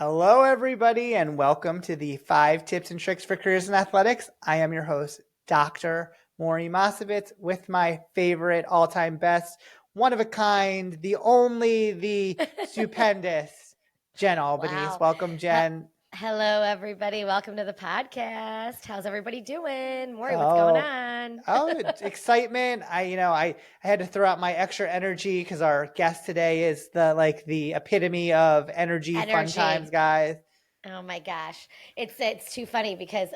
Hello, everybody, and welcome to the 5 Tips and Tricks for Careers in Athletics. I am your host, Dr. Morey Mossovitz, with my favorite all-time best, one of a kind, the only, the stupendous Jen Albanese. Wow. Welcome, Jen. Hello, everybody. Welcome to the podcast. How's everybody doing? Morey, what's going on? Excitement. I had to throw out my extra energy because our guest today is the epitome of energy. Fun times, guys. Oh my gosh. It's too funny because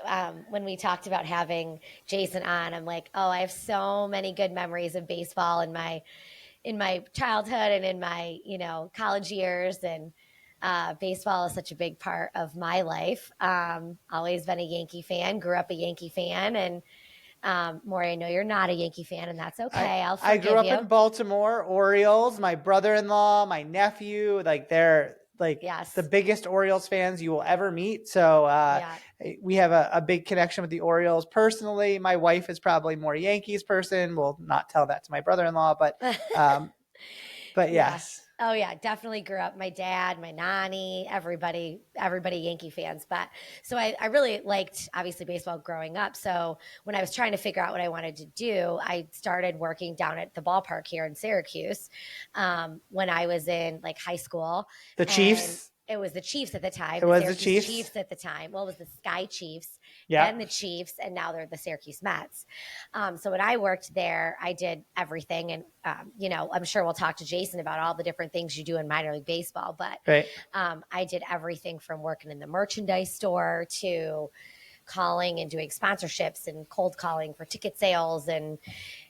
when we talked about having Jason on, I'm like, oh, I have so many good memories of baseball in my childhood and in my, college years, and baseball is such a big part of my life. Always been a Yankee fan, grew up a Yankee fan, and Morey, I know you're not a Yankee fan, and that's okay. I'll forgive you. I grew up in Baltimore, Orioles. My brother-in-law, my nephew, they're yes, the biggest Orioles fans you will ever meet. So we have a big connection with the Orioles personally. My wife is probably more Yankees person. We'll not tell that to my brother-in-law, but yes. Oh yeah, definitely grew up. My dad, my nanny, everybody Yankee fans. But so I really liked obviously baseball growing up. So when I was trying to figure out what I wanted to do, I started working down at the ballpark here in Syracuse when I was in high school. The Chiefs. It was the Chiefs at the time. It was the Chiefs at the time. Well, it was the Sky Chiefs, then the Chiefs, and now they're the Syracuse Mets. So when I worked there, I did everything. And, I'm sure we'll talk to Jason about all the different things you do in minor league baseball. But right. I did everything from working in the merchandise store to calling and doing sponsorships and cold calling for ticket sales, and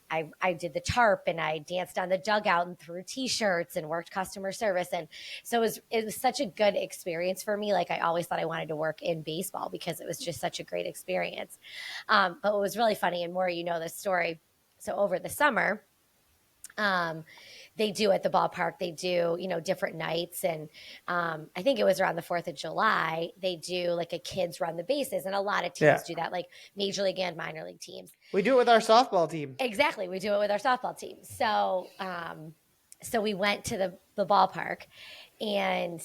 I did the tarp, and I danced on the dugout and threw T-shirts and worked customer service. And so it was such a good experience for me. I always thought I wanted to work in baseball because it was just such a great experience. But what was really funny, and more, this story. So over the summer, they do at the ballpark, they do, different nights. And I think it was around the 4th of July, they do a kids run the bases. And a lot of teams do that, major league and minor league teams. We do it with our softball team. Exactly. We do it with our softball team. So, so we went to the ballpark, and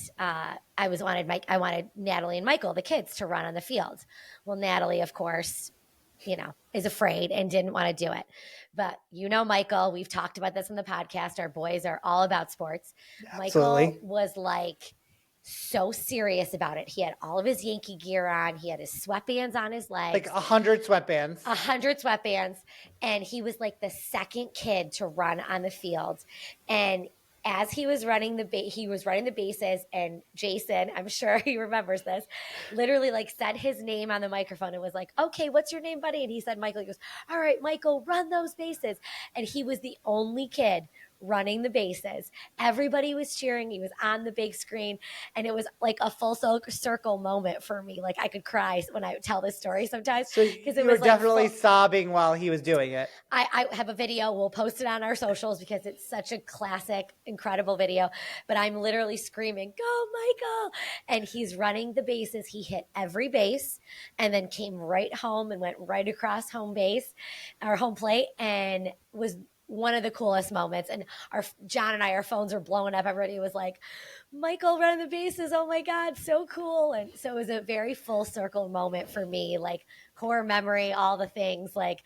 I wanted Natalie and Michael, the kids, to run on the field. Well, Natalie, of course, is afraid and didn't want to do it. But Michael, we've talked about this in the podcast. Our boys are all about sports. Absolutely. Michael was so serious about it. He had all of his Yankee gear on. He had his sweatbands on his legs. 100 sweatbands. 100 sweatbands. And he was the second kid to run on the field. And as he was running the bases, and Jason, I'm sure he remembers this, literally said his name on the microphone and was like, okay, what's your name, buddy? And he said, Michael. He goes, all right, Michael, run those bases. And he was the only kid running the bases. Everybody was cheering. He was on the big screen, and it was a full circle moment for me. I could cry when I tell this story sometimes. So you were definitely sobbing while he was doing it. I have a video. We'll post it on our socials because it's such a classic, incredible video. But I'm literally screaming, go Michael! And he's running the bases. He hit every base and then came right home and went right across home plate, and was one of the coolest moments. And John and I, our phones were blowing up. Everybody was like, Michael running the bases. Oh my God, so cool. And so it was a very full circle moment for me, core memory, all the things that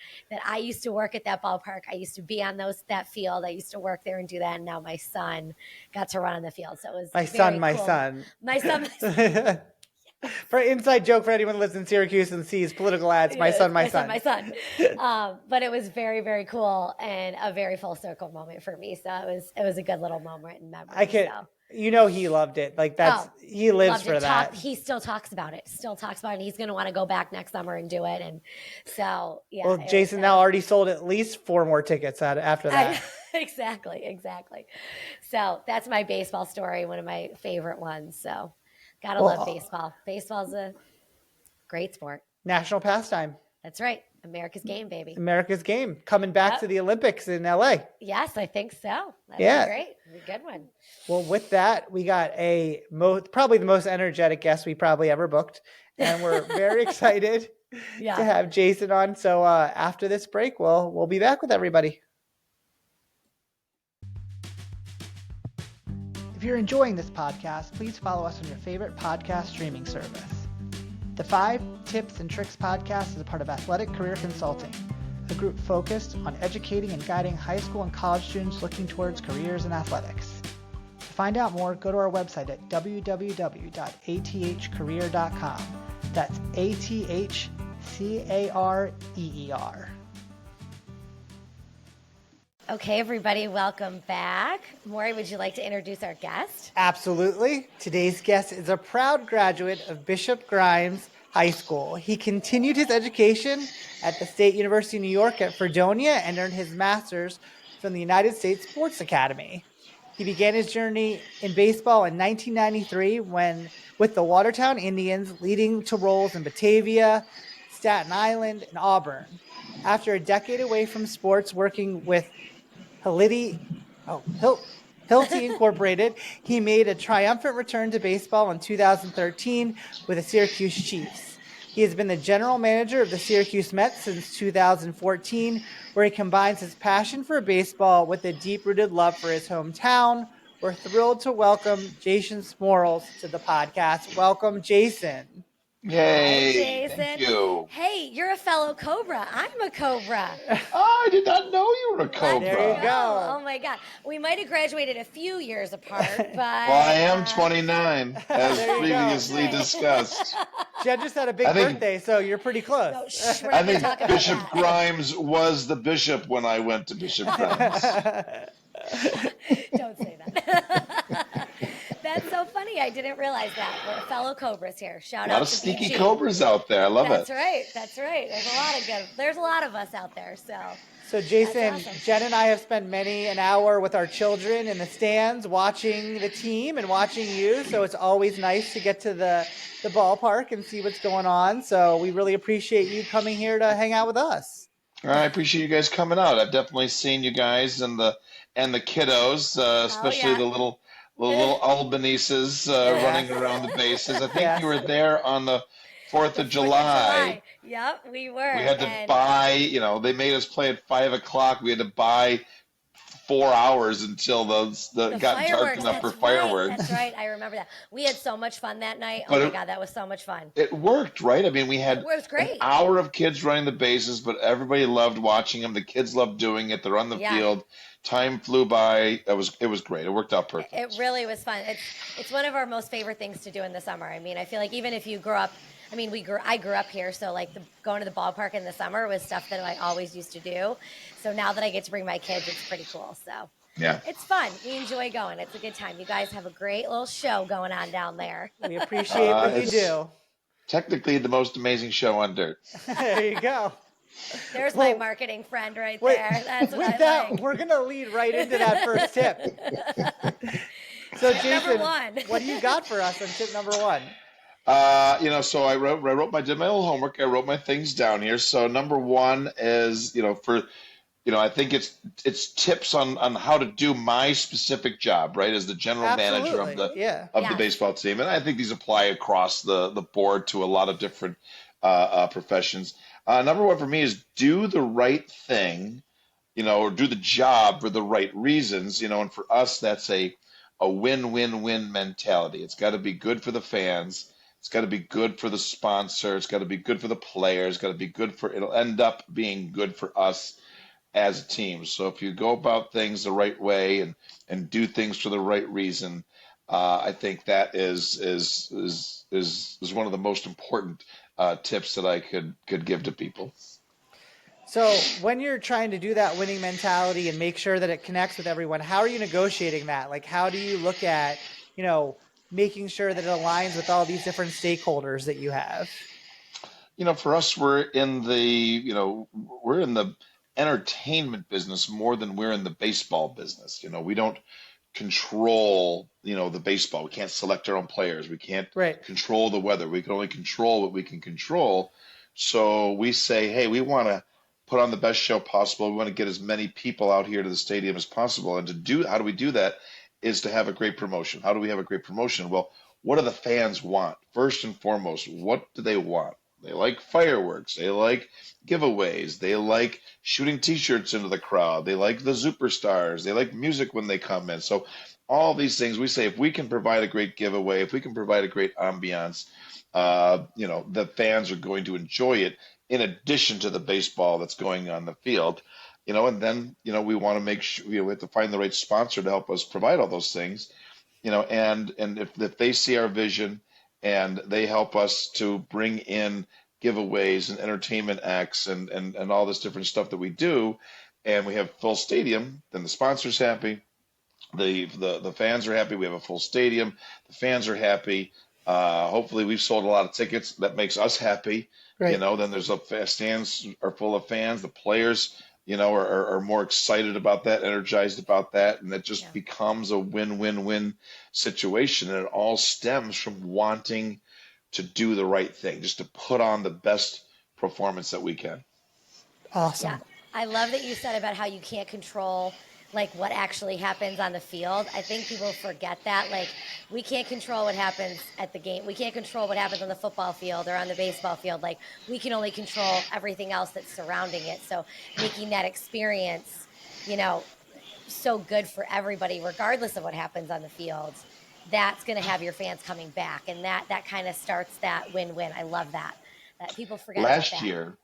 I used to work at that ballpark. I used to be on that field. I used to work there and do that. And now my son got to run on the field. So it was my son. For inside joke for anyone who lives in Syracuse and sees political ads, my son. But it was very, very cool and a very full circle moment for me. So it was a good little moment in memory. He loved it. He lives for that. He still talks about it. And he's going to want to go back next summer and do it. And so, yeah. Well, Jason now already sold at least 4 more tickets after that. Exactly. So that's my baseball story. One of my favorite ones. So gotta love baseball. Baseball's a great sport. National pastime. That's right. America's game, baby. America's game. Coming back to the Olympics in LA. Yes, I think so. That'd be great. It'd be a good one. Well, with that, we got probably the most energetic guest we probably ever booked. And we're very excited to have Jason on. So after this break, we'll be back with everybody. you're enjoying this podcast, please follow us on your favorite podcast streaming service. The 5 Tips and Tricks podcast is a part of Athletic Career Consulting, a group focused on educating and guiding high school and college students looking towards careers in athletics. To find out more, go to our website at www.athcareer.com. That's ATHCAREER. Okay, everybody, welcome back. Morey, would you like to introduce our guest? Absolutely. Today's guest is a proud graduate of Bishop Grimes High School. He continued his education at the State University of New York at Fredonia and earned his master's from the United States Sports Academy. He began his journey in baseball in 1993 with the Watertown Indians, leading to roles in Batavia, Staten Island, and Auburn. After a decade away from sports, working with Hilti Incorporated, he made a triumphant return to baseball in 2013 with the Syracuse Chiefs. He has been the general manager of the Syracuse Mets since 2014, where he combines his passion for baseball with a deep-rooted love for his hometown. We're thrilled to welcome Jason Smorl to the podcast. Welcome, Jason. Yay, Hi, Jason. thank you. Hey, you're a fellow Cobra. I'm a Cobra. Oh, I did not know you were a Cobra. There you go. Oh, my God. We might have graduated a few years apart, but... Well, I am 29, as previously discussed. Jen just had a big birthday, so you're pretty close. No, shh, we're I not going to think talk about Bishop that. Grimes was the bishop when I went to Bishop Grimes. Don't say that. That's so funny. I didn't realize that. We're fellow Cobras here. Shout A lot out of to sneaky BG. Cobras out there. I love That's it. right. That's right. There's a lot of us out there. So Jason, That's awesome. Jen and I have spent many an hour with our children in the stands watching the team and watching you. So it's always nice to get to the ballpark and see what's going on. So we really appreciate you coming here to hang out with us. I appreciate you guys coming out. I've definitely seen you guys and the kiddos, especially yeah. the little Albaneses running around the bases. I think you were there on the 4th of July. Yep, we were. We had to buy, they made us play at 5 o'clock. We had to buy 4 hours until the got dark enough for fireworks. That's right. I remember that. We had so much fun that night. But Oh my God, that was so much fun. It worked, right? I mean, we had It was great. an hour of kids running the bases, but everybody loved watching them. The kids loved doing it. They're on the field. Time flew by. It was great. It worked out perfect. It really was fun. It's one of our most favorite things to do in the summer. I mean, I feel like even if you grew up, I grew up here, so like going to the ballpark in the summer was stuff that I always used to do. So now that I get to bring my kids, it's pretty cool. So yeah, it's fun. We enjoy going. It's a good time. You guys have a great little show going on down there. We appreciate what you do. Technically, the most amazing show on dirt. There you go. There's my marketing friend right there. That's what with I that, like. we're going to lead right into that first tip. So, Jason, Number 1. what do you got for us on tip number 1? So I did my little homework. I wrote my things down here. So number 1 is, I think it's tips on how to do my specific job, right? As the general manager of the baseball team. And I think these apply across the board to a lot of different professions. Number 1 for me is do the right thing, or do the job for the right reasons, and for us, that's a win-win-win mentality. It's got to be good for the fans. It's got to be good for the sponsor. It's got to be good for the players. It's got to be it'll end up being good for us as a team. So if you go about things the right way and do things for the right reason, I think that is one of the most important tips that I could give to people. So when you're trying to do that winning mentality and make sure that it connects with everyone, how are you negotiating that? Like, how do you look at, making sure that it aligns with all these different stakeholders that you have? For us, we're in the entertainment business more than we're in the baseball business. We don't control, the baseball. We can't select our own players. We can't control the weather. We can only control what we can control. So we say, hey, we want to put on the best show possible. We want to get as many people out here to the stadium as possible. And how do we do that is to have a great promotion. How do we have a great promotion? Well, what do the fans want? First and foremost, what do they want? They like fireworks. They like giveaways. They like shooting T-shirts into the crowd. They like the superstars. They like music when they come in. So all these things we say, if we can provide a great giveaway, if we can provide a great ambiance, the fans are going to enjoy it in addition to the baseball that's going on the field. And then, we want to make sure we have to find the right sponsor to help us provide all those things, and if they see our vision and they help us to bring in giveaways and entertainment acts and all this different stuff that we do, and we have full stadium, then the sponsor's happy, the fans are happy. We have a full stadium. The fans are happy. Hopefully, we've sold a lot of tickets. That makes us happy. Right. Then there's stands are full of fans. The players, are more excited about that, energized about that, and it just becomes a win-win-win situation. And it all stems from wanting to do the right thing, just to put on the best performance that we can. Awesome. Yeah. I love that you said about how you can't control like what actually happens on the field. I think people forget that. Like, we can't control what happens at the game. We can't control what happens on the football field or on the baseball field. Like, we can only control everything else that's surrounding it. So making that experience, so good for everybody, regardless of what happens on the field, that's going to have your fans coming back. And that kind of starts that win-win. I love that people forget Last about that. year,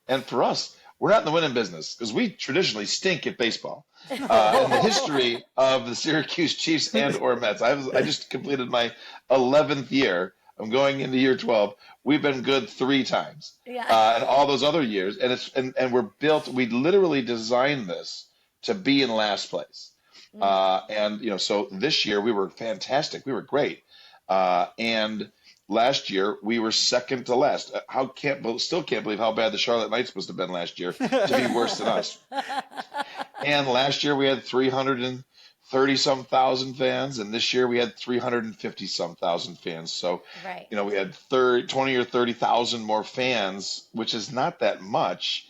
and for us, we're not in the winning business because we traditionally stink at baseball. In the history of the Syracuse Chiefs and/or Mets, I just completed my 11th year. I'm going into year 12. We've been good 3 times, and all those other years, and we're built. We literally designed this to be in last place, so this year we were fantastic. We were great, and last year we were second to last. Still can't believe how bad the Charlotte Knights must have been last year to be worse than us. And last year we had 330 some thousand fans, and this year we had 350 some thousand fans. So, right. We had 20 or 30,000 more fans, which is not that much.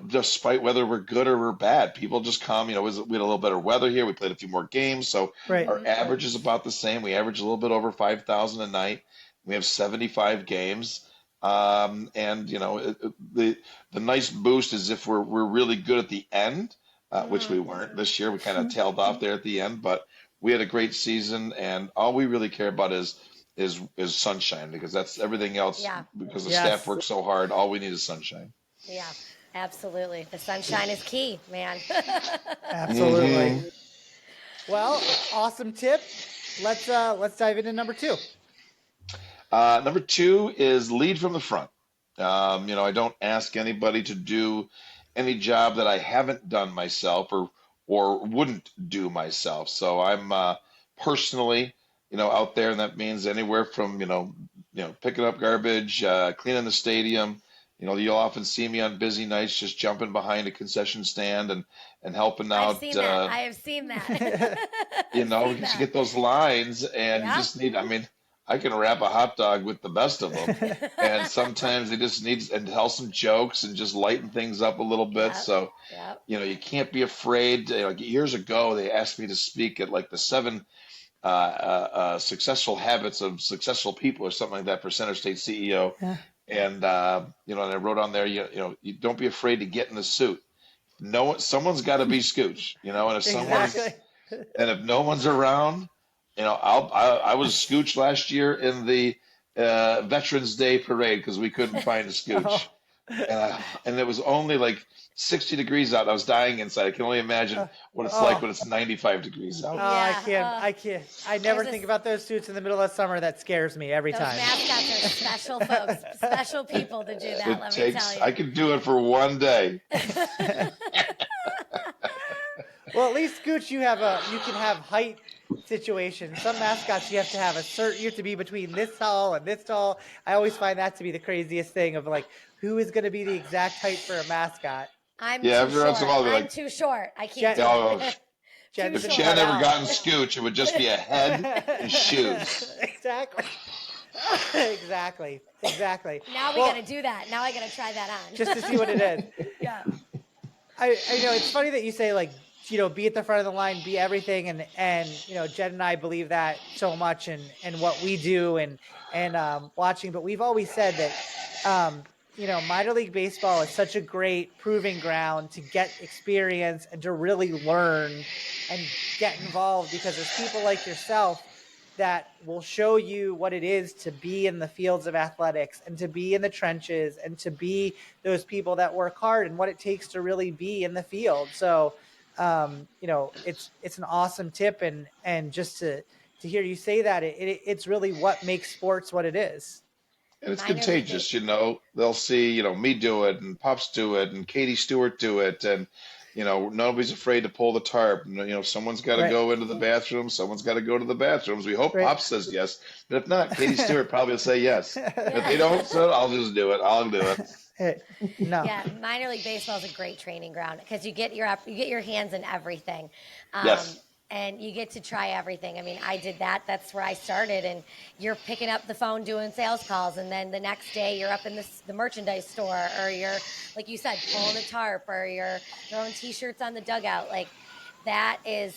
Despite whether we're good or we're bad, people just come. We had a little better weather here. We played a few more games, so our average is about the same. We average a little bit over 5,000 a night. We have 75 games, and the nice boost is if we're really good at the end, which we weren't this year. We kind of tailed off there at the end, but we had a great season, and all we really care about is sunshine, because that's everything else. Yeah. Because the staff works so hard, all we need is sunshine. Yeah. Absolutely. The sunshine is key, man. Absolutely. Well, awesome tip. Let's dive into number 2. Number 2 is lead from the front. I don't ask anybody to do any job that I haven't done myself or wouldn't do myself. So I'm personally, out there, and that means anywhere from picking up garbage, cleaning the stadium. You'll often see me on busy nights just jumping behind a concession stand and helping out. I have seen that. Just get those lines, and you just need. I can wrap a hot dog with the best of them, and sometimes they just need and tell some jokes and just lighten things up a little bit. So, you can't be afraid. Years ago, they asked me to speak at like the 7 successful habits of successful people or something like that for Center State CEO. Yeah. And and I wrote on there, you don't be afraid to get in the suit. Someone's got to be Scooch, and if no one's around, I was Scooch last year in the Veterans Day parade because we couldn't find a Scooch, and it was only like 60 degrees out. I was dying inside. I can only imagine what it's like when it's 95 degrees out. I can't. I never think about those suits in the middle of summer. That scares me every time. Mascots are special folks, special people to do that. Let me tell you. I could do it for one day. Well, at least Scooch, you can have height situations. Some mascots you have to have you have to be between this tall and this tall. I always find that to be the craziest thing of like, who is going to be the exact height for a mascot? I'm too short. I can't do it. If Jen ever gotten Scooch, it would just be a head and shoes. Exactly. Now we got to do that. Now I got to try that on. Just to see what it is. Yeah. I know it's funny that you say like be at the front of the line, be everything. And Jen and I believe that so much and what we do and watching. But we've always said that, minor league baseball is such a great proving ground to get experience and to really learn and get involved, because there's people like yourself that will show you what it is to be in the fields of athletics and to be in the trenches and to be those people that work hard and what it takes to really be in the field. So, it's an awesome tip. And just to hear you say that, it's really what makes sports what it is. And it's contagious, they'll see, me do it and Pops do it and Katie Stewart do it. And, nobody's afraid to pull the tarp. Someone's got to go into the bathroom. Someone's got to go to the bathrooms. We hope Pops says yes. But if not, Katie Stewart probably will say yes. If they don't, so I'll just do it. I'll do it. No. Yeah, minor league baseball is a great training ground because you get your hands in everything. Yes. And you get to try everything. I mean, I did that. That's where I started. And you're picking up the phone doing sales calls. And then the next day you're up in the merchandise store, or you're, like you said, pulling a tarp, or you're throwing T-shirts on the dugout. Like, that is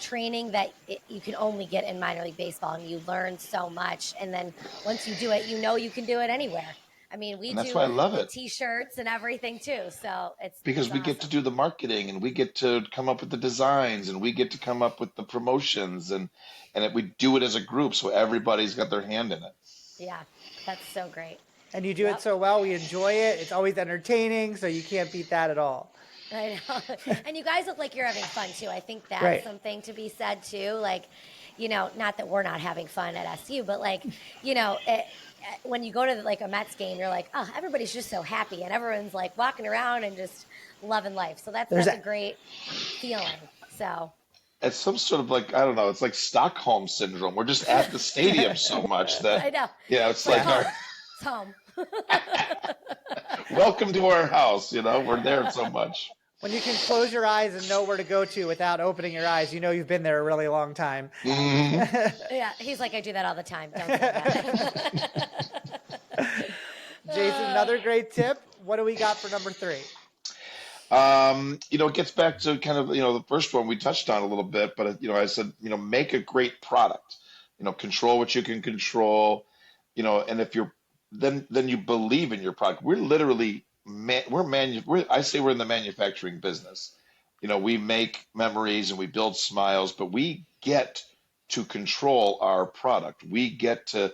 training that you can only get in minor league baseball. And you learn so much. And then once you do it, you can do it anywhere. I mean, That's why I love it. T-shirts and everything too. So because we get to do the marketing, and we get to come up with the designs, and we get to come up with the promotions, and we do it as a group, so everybody's got their hand in it. Yeah, that's so great. And you do it so well. We enjoy it. It's always entertaining, so you can't beat that at all. I know. And you guys look like you're having fun too. I think that's something to be said too. Like, not that we're not having fun at SU, but like, when you go to like a Mets game, you're like, oh, everybody's just so happy, and everyone's like walking around and just loving life. So that's a great feeling. So it's some sort of like, I don't know, it's like Stockholm syndrome. We're just at the stadium so much that I know. It's like home. It's home. Welcome to our house. We're there so much. When you can close your eyes and know where to go to without opening your eyes, you've been there a really long time. Mm-hmm. Yeah, he's like, I do that all the time. Don't say that. Jason, another great tip. What do we got for number 3? It gets back to kind of, the first one we touched on a little bit, but, I said, make a great product, control what you can control, and if then you believe in your product. We're literally, I say we're in the manufacturing business. We make memories and we build smiles, but we get to control our product. We get to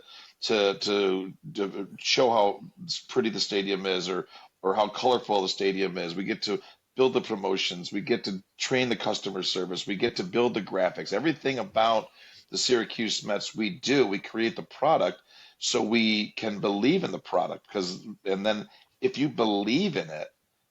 show how pretty the stadium is, or how colorful the stadium is. We get to build the promotions. We get to train the customer service. We get to build the graphics. Everything about the Syracuse Mets we create the product so we can believe in the product. And then if you believe in it,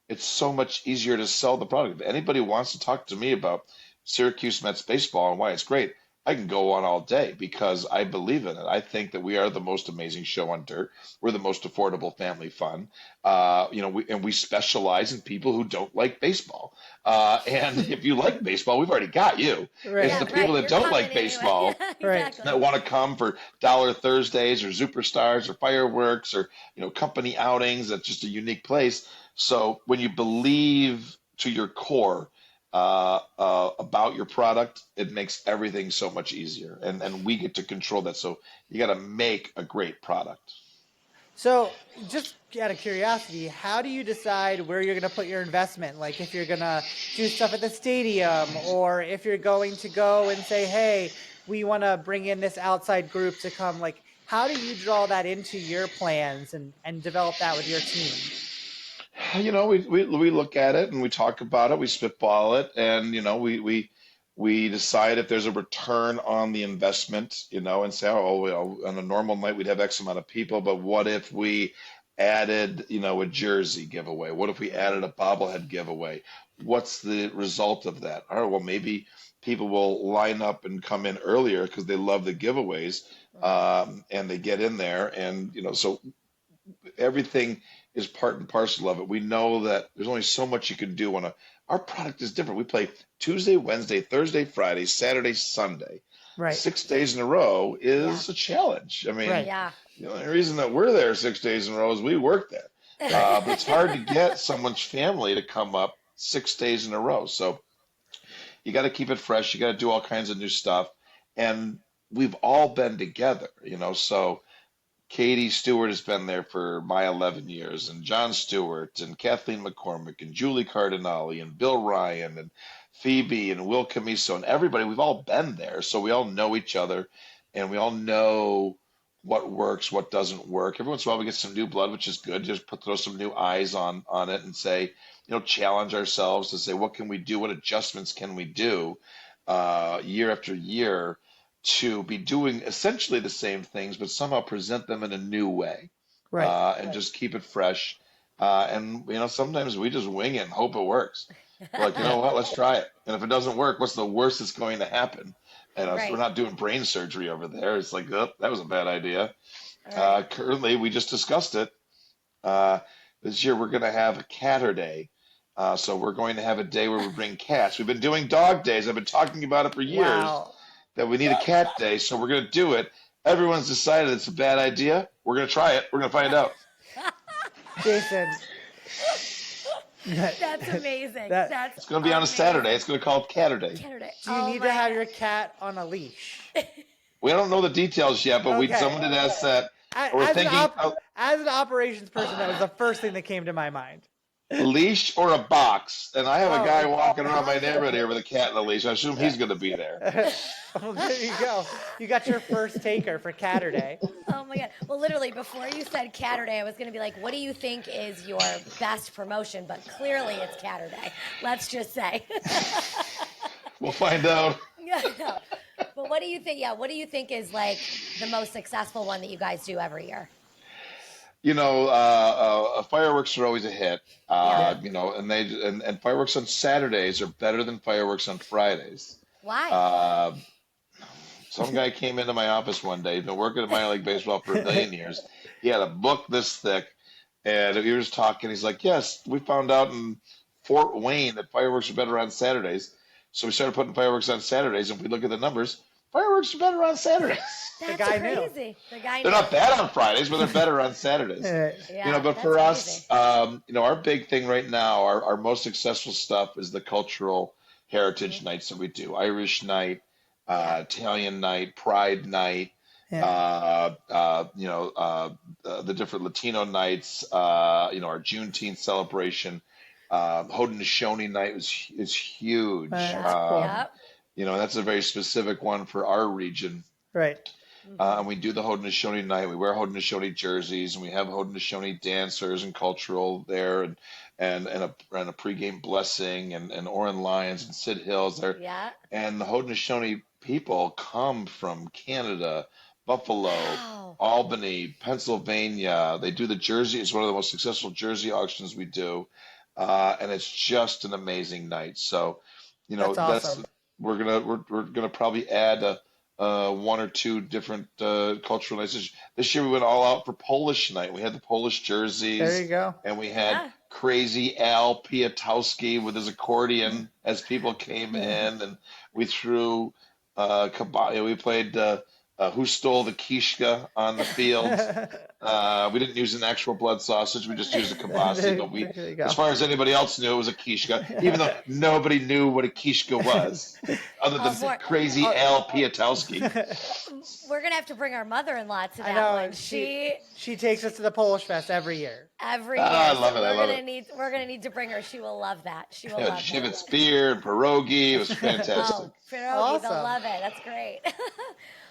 it's so much easier to sell the product. If anybody wants to talk to me about Syracuse Mets baseball and why it's great, I can go on all day because I believe in it. I think that we are the most amazing show on dirt. We're the most affordable family fun. We specialize in people who don't like baseball. And if you like baseball, we've already got you. Right. It's the people that don't like baseball Exactly. that want to come for Dollar Thursdays or Superstars or fireworks or company outings. That's just a unique place. So when you believe to your core about your product, it makes everything so much easier, and we get to control that. So you got to make a great product. So just out of curiosity, how do you decide where you're going to put your investment? Like if you're going to do stuff at the stadium, or if you're going to go and say, hey, we want to bring in this outside group to come, like how do you draw that into your plans and develop that with your team? We look at it and we talk about it, we spitball it, and we decide if there's a return on the investment, and say, on a normal night we'd have X amount of people, but what if we added, a jersey giveaway? What if we added a bobblehead giveaway? What's the result of that? All right, well, maybe people will line up and come in earlier because they love the giveaways, and they get in there, and so everything is part and parcel of it. We know that there's only so much you can do our product is different. We play Tuesday, Wednesday, Thursday, Friday, Saturday, Sunday. Right. 6 days in a row is a challenge. I mean, the only reason that we're there 6 days in a row is we work there. But it's hard to get someone's family to come up 6 days in a row. So you got to keep it fresh. You got to do all kinds of new stuff. And we've all been together, so Katie Stewart has been there for my 11 years, and John Stewart, and Kathleen McCormick, and Julie Cardinale, and Bill Ryan, and Phoebe, and Will Camiso, and everybody. We've all been there, so we all know each other, and we all know what works, what doesn't work. Every once in a while, we get some new blood, which is good. Just throw some new eyes on it and say, challenge ourselves to say, what can we do? What adjustments can we do year after year to be doing essentially the same things, but somehow present them in a new way, and just keep it fresh. And sometimes we just wing it and hope it works. We're like, you know what? Let's try it. And if it doesn't work, what's the worst that's going to happen? And we're not doing brain surgery over there. It's like, oh, that was a bad idea. Currently, we just discussed it. This year, we're going to have a Catter Day. So we're going to have a day where we bring cats. We've been doing dog days. I've been talking about it for years. Wow. That we need a cat day, so we're going to do it. Everyone's decided it's a bad idea. We're going to try it. We're going to find out. Jason. That's amazing. It's going to be on a Saturday. It's going to be called Catter Day. Do you need to have your cat on a leash? We don't know the details yet, but someone did ask that. As an operations person, that was the first thing that came to my mind. Leash or a box, and I have a guy walking around my neighborhood here with a cat in a leash. I assume he's going to be there. Well, there you go. You got your first taker for Catter Day. Oh my God. Well, literally, before you said Catter Day, I was going to be like, what do you think is your best promotion? But clearly it's Catter Day. Let's just say. We'll find out. No. But what do you think? Yeah, what do you think is like the most successful one that you guys do every year? Fireworks are always a hit. And fireworks on Saturdays are better than fireworks on Fridays. Why? Some guy came into my office one day. He'd been working at minor league baseball for a million years. He had a book this thick, and we were just talking. He's like, "Yes, we found out in Fort Wayne that fireworks are better on Saturdays, so we started putting fireworks on Saturdays. And if we look at the numbers, fireworks are better on Saturdays." That's the guy crazy. knew. The guy They're not bad on Fridays, but they're better on Saturdays. But for us, our big thing right now, our most successful stuff is the cultural heritage nights that we do. Irish night, Italian night, Pride night, the different Latino nights, our Juneteenth celebration. Haudenosaunee night is huge. That's a very specific one for our region. Right. And we do the Haudenosaunee night. We wear Haudenosaunee jerseys, and we have Haudenosaunee dancers and cultural there, and a pregame blessing, and Oren Lions and Sid Hills there. Yeah. And the Haudenosaunee people come from Canada, Buffalo, Albany, Pennsylvania. They do the jersey. It's one of the most successful jersey auctions we do, and it's just an amazing night. So, That's awesome. we're gonna probably add one or two different cultural nights. This year we went all out for Polish night. We had the Polish jerseys. There you go. And we had crazy Al Piatowski with his accordion as people came in, and we threw we played Who Stole the Kishka on the field. We didn't use an actual blood sausage. We just used a kibasi. But as far as anybody else knew, it was a kishka, even though nobody knew what a kishka was, other than crazy Al Piatowski. We're going to have to bring our mother-in-law to that I know, one. She takes us to the Polish Fest every year. Every year. I love it. We're going to need to bring her. She will love that. She will love Shivets spear and pierogi. It was fantastic. Pierogi, Awesome. they'll love it. That's great.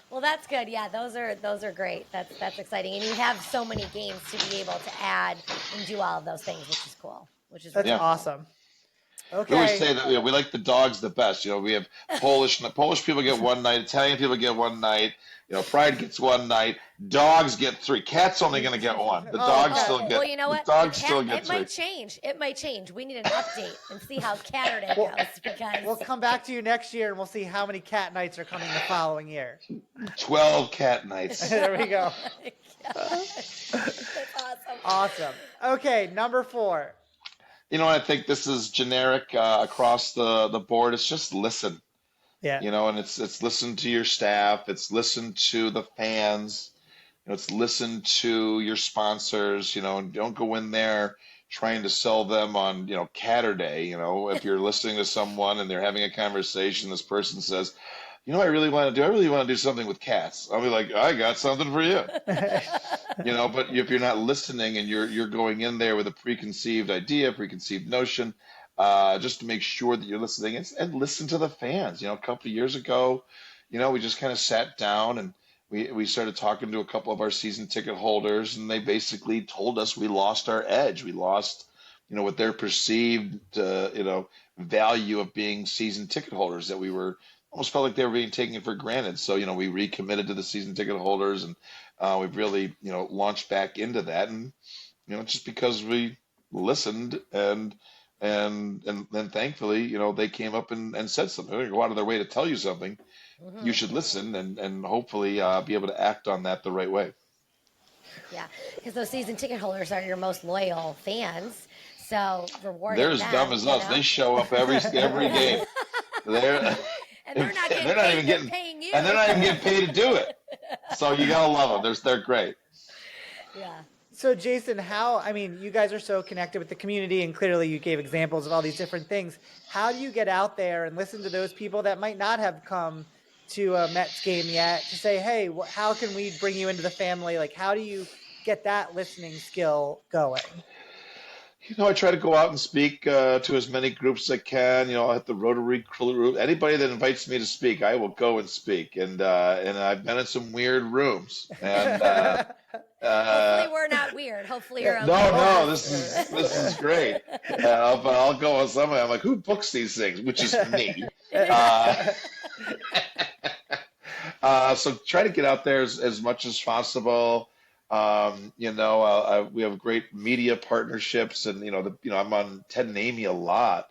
Well, that's good. Yeah, those are great. That's exciting. And you have so many games to be able to add and do all of those things, which is cool. That's awesome. Okay. We always say that we like the dogs the best. We have Polish people get one night, Italian people get one night, Pride gets one night, dogs get three. Cats only going to get one. The dogs still get. Well, you know what? Still get it three. might change. It might change. We need an update and see how Catter Day goes, because we'll come back to you next year and we'll see how many cat nights are coming the following year. 12 cat nights. There we go. That's awesome. Awesome. Okay, number 4. I think this is generic across the board. It's just listen. Yeah. And it's listen to your staff. It's listen to the fans. it's listen to your sponsors, and don't go in there trying to sell them on, Catterday. If you're listening to someone and they're having a conversation, this person says, I really want to do, I really want to do something with cats. I'll be like, I got something for you. But if you're not listening and you're going in there with a preconceived idea, preconceived notion, just to make sure that you're listening and listen to the fans. A couple of years ago, we just kind of sat down and we started talking to a couple of our season ticket holders, and they basically told us we lost our edge. We lost, what their perceived, value of being season ticket holders, that we were almost felt like they were being taken for granted. So, we recommitted to the season ticket holders, and we've really, launched back into that. And, just because we listened and then thankfully, they came up and said something. They go out of their way to tell you something. You should listen and hopefully be able to act on that the right way. Yeah, because those season ticket holders are your most loyal fans. So rewarding They're as them, dumb as us. They show up every game. They're and they're not getting they're not paid, even they're getting paying you. and they're not even getting paid to do it. So you gotta love them. They're great. Yeah. So Jason, you guys are so connected with the community, and clearly you gave examples of all these different things. How do you get out there and listen to those people that might not have come to a Mets game yet to say, hey, how can we bring you into the family? Like, how do you get that listening skill going? I try to go out and speak to as many groups as I can. At the Rotary group, anybody that invites me to speak, I will go and speak. And I've been in some weird rooms. And hopefully we're not weird. Hopefully you're okay. No, this is great. But I'll go with somebody. I'm like, who books these things? Which is me. So try to get out there as much as possible. We have great media partnerships, and I'm on Ted and Amy a lot,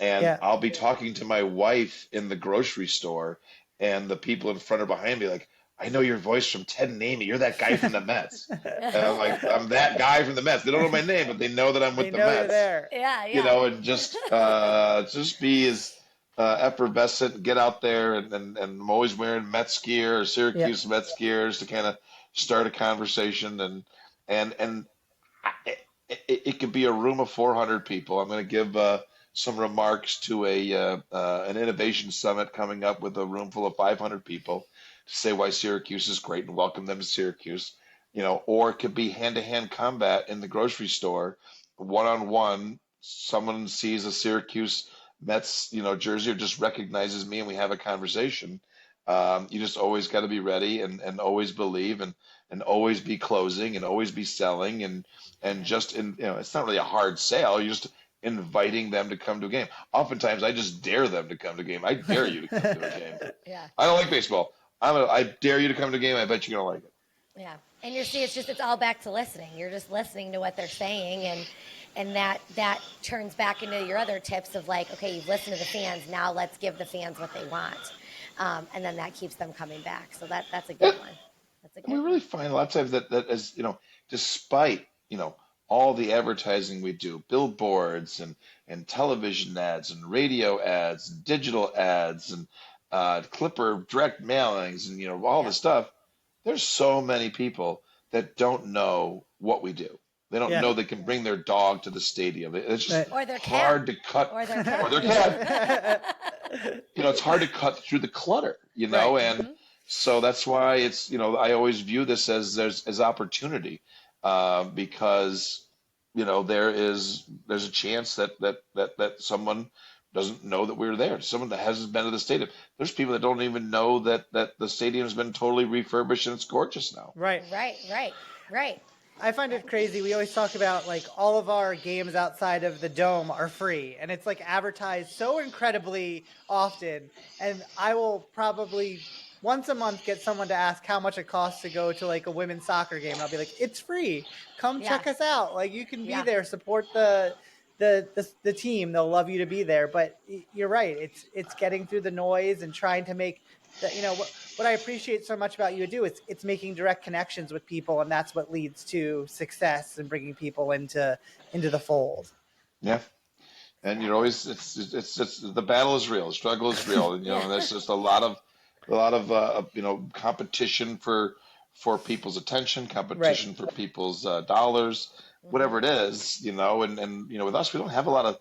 and I'll be talking to my wife in the grocery store, and the people in front or behind me like, I know your voice from Ted and Amy. You're that guy from the Mets. And I'm like, I'm that guy from the Mets. They don't know my name, but they know that I'm with the Mets. You're there. Yeah. And just be as effervescent, get out there, and I'm always wearing Mets gear or Syracuse Mets gears to kind of start a conversation, and it could be a room of 400 people. I'm going to give some remarks to an innovation summit coming up with a room full of 500 people to say why Syracuse is great and welcome them to Syracuse. Or it could be hand-to-hand combat in the grocery store, one-on-one. Someone sees a Syracuse Mets, jersey, or just recognizes me, and we have a conversation. You just always got to be ready and always believe and always be closing and always be selling and just it's not really a hard sale. You're just inviting them to come to a game. Oftentimes, I just dare them to come to a game. I dare you to come to a game. Yeah. I don't like baseball. I dare you to come to a game. I bet you're gonna like it. Yeah, and it's all back to listening. You're just listening to what they're saying, and that turns back into your other tips of like, okay, you've listened to the fans. Now let's give the fans what they want. And then that keeps them coming back. So that's a good one. We really find a lot of times that as despite all the advertising we do, billboards and television ads and radio ads, and digital ads and Clipper direct mailings and all this stuff, there's so many people that don't know what we do. They don't know they can bring their dog to the stadium. It's just hard to cut. Or their cat. Or their cat. It's hard to cut through the clutter, and so that's why it's, I always view this as opportunity, because, there's a chance that someone doesn't know that we're there. Someone that hasn't been to the stadium. There's people that don't even know that the stadium's been totally refurbished and it's gorgeous now. Right. I find it crazy. We always talk about like all of our games outside of the dome are free, and it's like advertised so incredibly often. And I will probably once a month get someone to ask how much it costs to go to like a women's soccer game. And I'll be like, it's free. Come check us out. Like you can be there, support the team. They'll love you to be there. But you're right. It's getting through the noise and trying to make what I appreciate so much about you do, it's making direct connections with people, and that's what leads to success and bringing people into the fold. Yeah, and you're always it's the battle is real, the struggle is real, and there's just a lot of competition for for people's attention, competition for people's dollars, whatever it is, and with us, we don't have a lot of,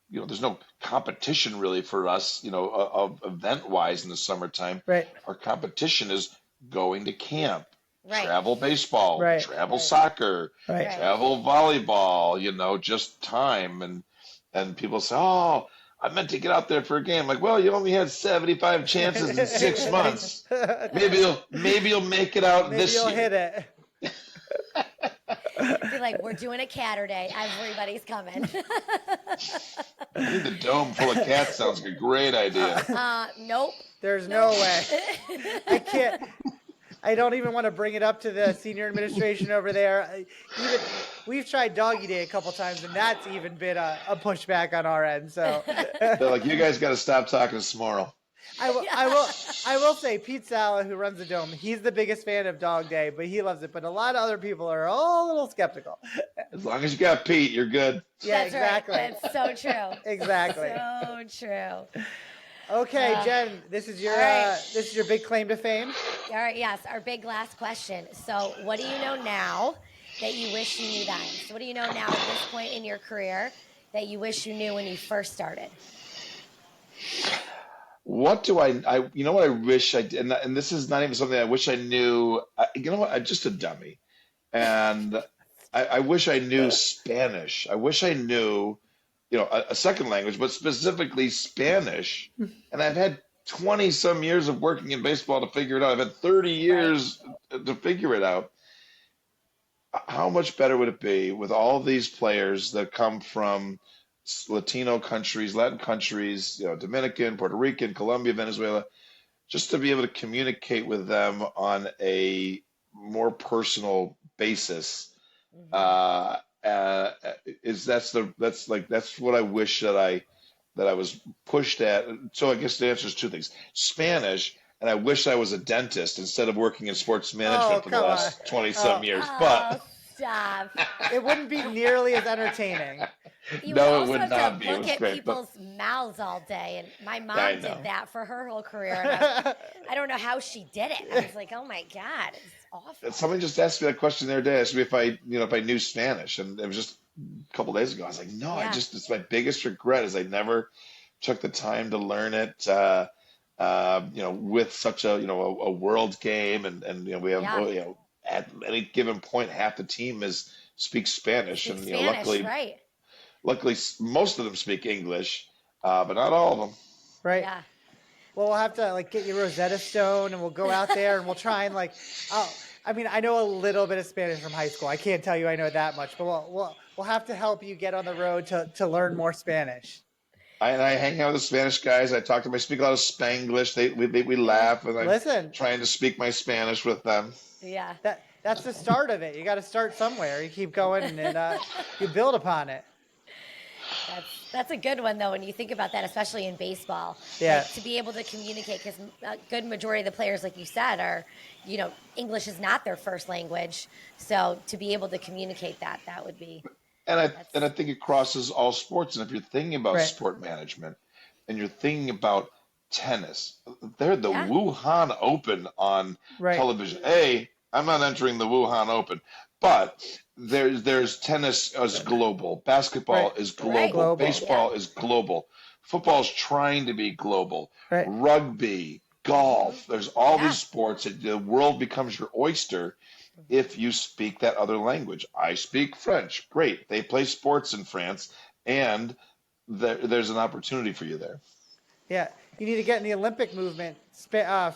there's no competition really for us, of event wise in the summertime. Right. Our competition is going to camp, Right. travel baseball, Right. travel soccer, Right. travel volleyball, just time. And people say, oh, I meant to get out there for a game. Like, well, you only had 75 chances in 6 months. Maybe you'll make it out Maybe this you'll year. hit it. Be like, we're doing a Catterday. Everybody's coming. I think the dome full of cats sounds like a great idea. Nope. There's no way. I can't. I don't even want to bring it up to the senior administration over there. We've tried Doggy Day a couple times, and that's even been a pushback on our end. So They're like, you guys got to stop talking to Smorl. I will say Pete Sala, who runs the Dome, he's the biggest fan of Dog Day, but he loves it. But a lot of other people are all a little skeptical. As long as you got Pete, you're good. Yeah, That's exactly. Right. That's so true. Exactly. So true. Okay, Jen, this is your big claim to fame. All right, yes, our big last question. So, what do you know now that you wish you knew then? So, what do you know now at this point in your career that you wish you knew when you first started? What do I wish I did, and this is not even something I wish I knew. I'm just a dummy. And I wish I knew Spanish. I wish I knew, a second language, but specifically Spanish. And I've had 20 some years of working in baseball to figure it out. I've had 30 years to figure it out. How much better would it be with all these players that come from Latino countries, Latin countries, Dominican, Puerto Rican, Colombia, Venezuela, just to be able to communicate with them on a more personal basis? That's what I wish that I was pushed at. So I guess the answer is two things: Spanish, and I wish I was a dentist instead of working in sports management for the last 20 some years. But stop. It wouldn't be nearly as entertaining. You No, it also would have not to be. It look was at great, but- people's mouths all day, and my mom I did know. that for her whole career. And I don't know how she did it. I was like, oh my god, it's awful. Somebody just asked me that question the other day. Asked me if I knew Spanish, and it was just a couple days ago. I was like, no, Yeah. it's my biggest regret is I never took the time to learn it. With such a world game, and we have Yeah. at any given point half the team speaks Spanish, Speak and Spanish, right? luckily most of them speak English, but not all of them. Right. Yeah. Well, we'll have to get you Rosetta Stone, and we'll go out there and we'll try and I know a little bit of Spanish from high school. I can't tell you I know that much, but we'll have to help you get on the road to learn more Spanish. I hang out with the Spanish guys. I talk to them. I speak a lot of Spanglish. We laugh, and I'm trying to speak my Spanish with them. Yeah. That's the start of it. You got to start somewhere. You keep going, and you build upon it. That's a good one, though, when you think about that, especially in baseball. Yeah. Like, to be able to communicate, because a good majority of the players, like you said, are, English is not their first language. So to be able to communicate that would be. And I think it crosses all sports. And if you're thinking about Right. sport management, and you're thinking about tennis, they're the Wuhan Open on Right. television. I'm not entering the Wuhan Open, but there's tennis is global, basketball Right. is global, Right. Global. baseball is global, football's trying to be global, Right. rugby, golf. There's all Yeah. these sports that the world becomes your oyster if you speak that other language. I speak French. Great. They play sports in France, and there's an opportunity for you there. Yeah, you need to get in the Olympic movement.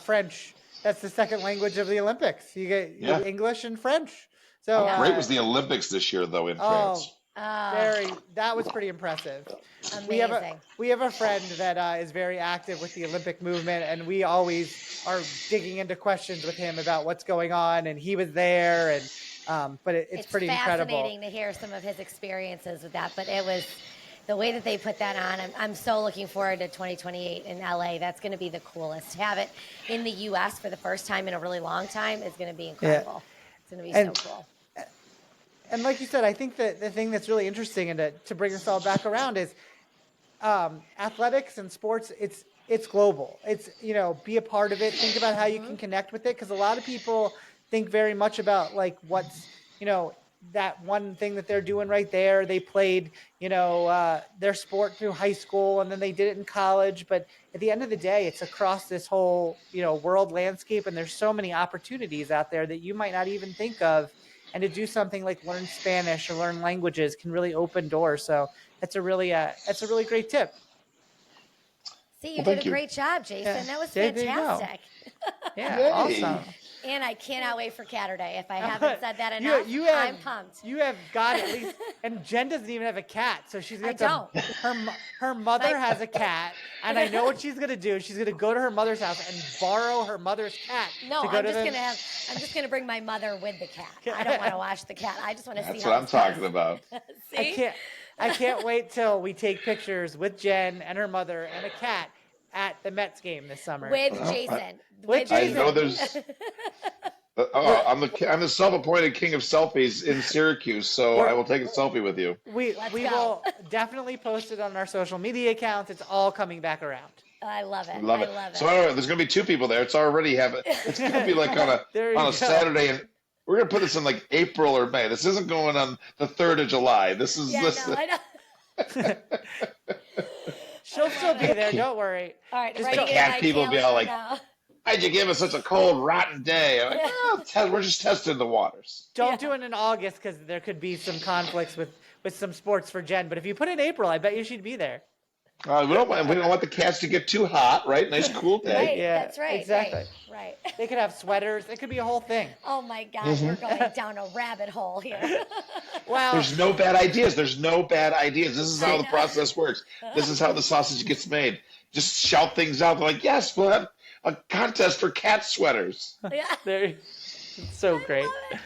French. That's the second language of the Olympics. You get English and French. So Yeah. Great was the Olympics this year, though, in France. that was pretty impressive. Amazing. We have a friend that is very active with the Olympic movement, and we always are digging into questions with him about what's going on. And he was there, and but it's pretty incredible. Fascinating to hear some of his experiences with that. But it was the way that they put that on. I'm so looking forward to 2028 in LA. That's going to be the coolest. To have it in the U.S. for the first time in a really long time is going to be incredible. It's going to be so cool. And like you said, I think that the thing that's really interesting, and to bring this all back around, is athletics and sports. It's global. It's be a part of it. Think about how you can connect with it, because a lot of people think very much about like what's, that one thing that they're doing right there. They played, their sport through high school and then they did it in college. But at the end of the day, it's across this whole, world landscape. And there's so many opportunities out there that you might not even think of. And to do something like learn Spanish or learn languages can really open doors. So that's a really great tip. See, you did a great job, Jason. Yeah. That was There you go. fantastic. Yeah, Yay. awesome. And I cannot wait for Catterday. If I haven't said that enough, I'm pumped. You have got at least, and Jen doesn't even have a cat, so she's gonna her mother has a cat, and I know what she's gonna do. She's gonna go to her mother's house and borrow her mother's cat. No, I'm just gonna bring my mother with the cat. I don't want to wash the cat. I just want to see. That's what I'm talking about. See? I can't wait till we take pictures with Jen and her mother and a cat at the Mets game this summer. With Jason. I know there's. I'm the self-appointed king of selfies in Syracuse, so I will take a selfie with you. We will definitely post it on our social media accounts. It's all coming back around. I love it. Love it. So there's going to be 2 people there. It's already It's going to be like on a Saturday, and we're going to put this in like April or May. This isn't going on the 3rd of July. This is I know. She'll still be there. Don't worry. All right. Just the cat people will be all like, "Why'd you give us such a cold, rotten day?" I'm like, we're just testing the waters. Don't do it in August because there could be some conflicts with some sports for Jen. But if you put it in April, I bet you she'd be there. We don't want the cats to get too hot, right? Nice cool day. Right, yeah, that's right. Exactly. Right. They could have sweaters. It could be a whole thing. Oh my God, we're going down a rabbit hole here. Well, there's no bad ideas. This is how the process works. This is how the sausage gets made. Just shout things out. They're like, yes, we'll have a contest for cat sweaters. Yeah. It's so great. So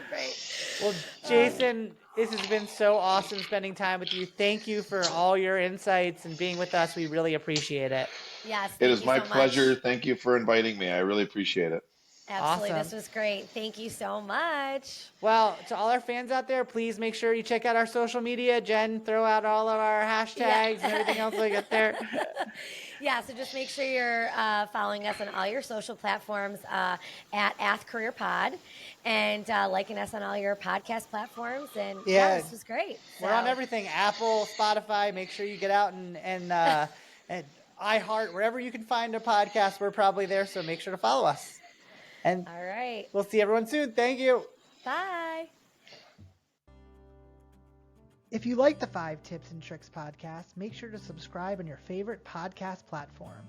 great. Well, Jason, this has been so awesome spending time with you. Thank you for all your insights and being with us. We really appreciate it. Yes. It is my pleasure. Thank you for inviting me. I really appreciate it. Absolutely. Awesome. This was great. Thank you so much. Well, to all our fans out there, please make sure you check out our social media. Jen, throw out all of our hashtags and everything else we get there. Yeah, so just make sure you're following us on all your social platforms at AthCareerPod and liking us on all your podcast platforms. And this was great. We're on everything, Apple, Spotify. Make sure you get out and iHeart, wherever you can find a podcast, we're probably there. So make sure to follow us. And all right. We'll see everyone soon. Thank you. Bye. If you like the 5 Tips and Tricks podcast, make sure to subscribe on your favorite podcast platform.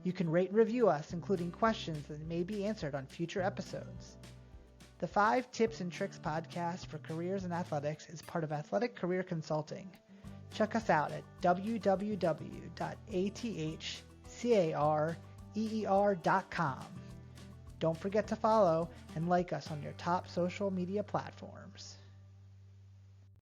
You can rate and review us, including questions that may be answered on future episodes. The 5 Tips and Tricks podcast for careers in athletics is part of Athletic Career Consulting. Check us out at www.athcareer.com. Don't forget to follow and like us on your top social media platforms.